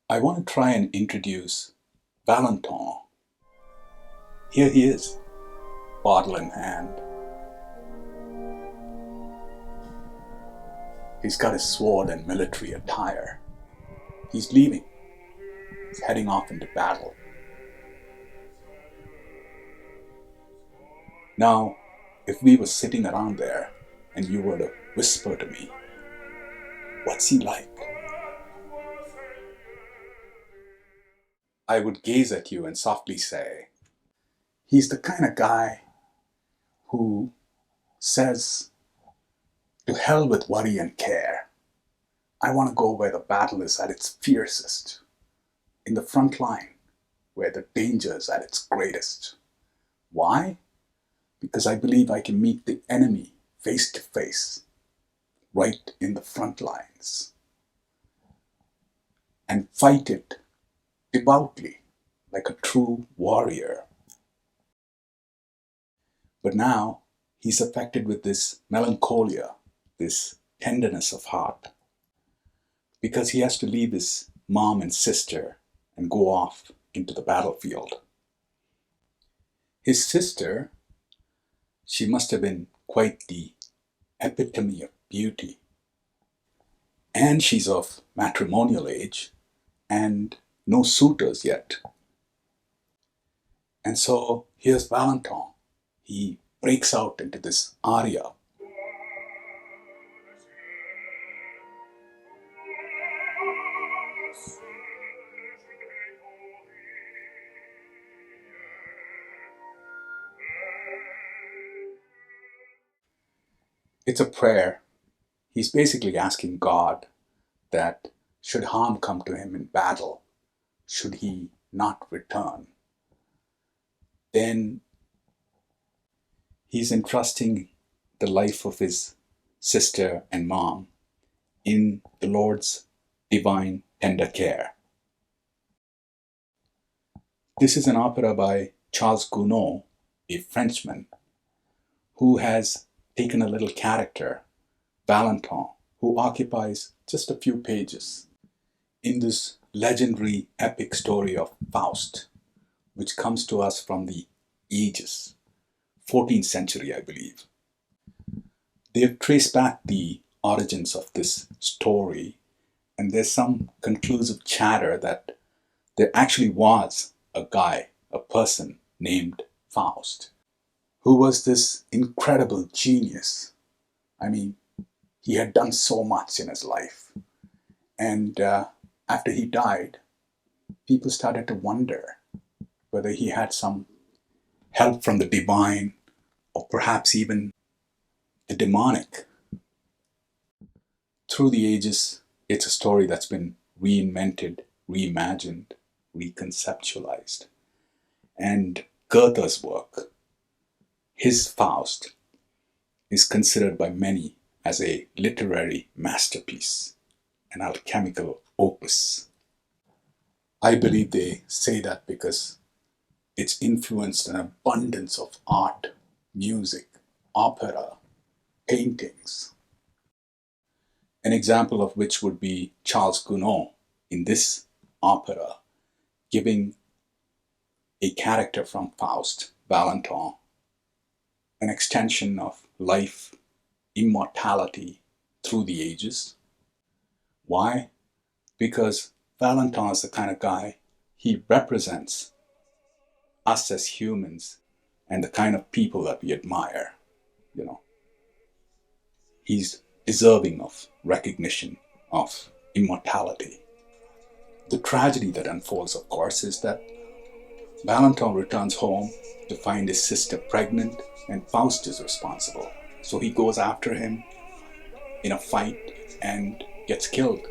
I want to try and introduce Valentin. Here he is, bottle in hand. He's got his sword and military attire. He's leaving. He's heading off into battle. Now, if we were sitting around there and you were to whisper to me, "What's he like?" I would gaze at you and softly say, he's the kind of guy who says, "To hell with worry and care. I want to go where the battle is at its fiercest, in the front line, where the danger is at its greatest." Why? Because I believe I can meet the enemy face to face, right in the front lines, and fight it devoutly, like a true warrior. But now he's affected with this melancholia, this tenderness of heart, because he has to leave his mom and sister and go off into the battlefield. His sister, she must have been quite the epitome of beauty. And she's of matrimonial age and no suitors yet. And so here's Valentin. He breaks out into this aria. It's a prayer. He's basically asking God that should harm come to him in battle, should he not return, then he's entrusting the life of his sister and mom in the Lord's divine tender care. This is an opera by Charles Gounod, a Frenchman, who has taken a little character, Valentin, who occupies just a few pages in this legendary epic story of Faust, which comes to us from the ages, 14th century, I believe. They've traced back the origins of this story, and there's some conclusive chatter that there actually was a guy, a person named Faust, who was this incredible genius. I mean, he had done so much in his life. And after he died, people started to wonder whether he had some help from the divine or perhaps even the demonic. Through the ages, it's a story that's been reinvented, reimagined, reconceptualized. And Goethe's work, his Faust, is considered by many as a literary masterpiece, an alchemical opus. I believe they say that because it's influenced an abundance of art, music, opera, paintings. An example of which would be Charles Gounod in this opera, giving a character from Faust, Valentin, an extension of life, immortality through the ages. Why? Because Valentin is the kind of guy, he represents us as humans and the kind of people that we admire. You know, he's deserving of recognition, of immortality. The tragedy that unfolds, of course, is that Valentin returns home to find his sister pregnant and Faust is responsible. So he goes after him in a fight and gets killed.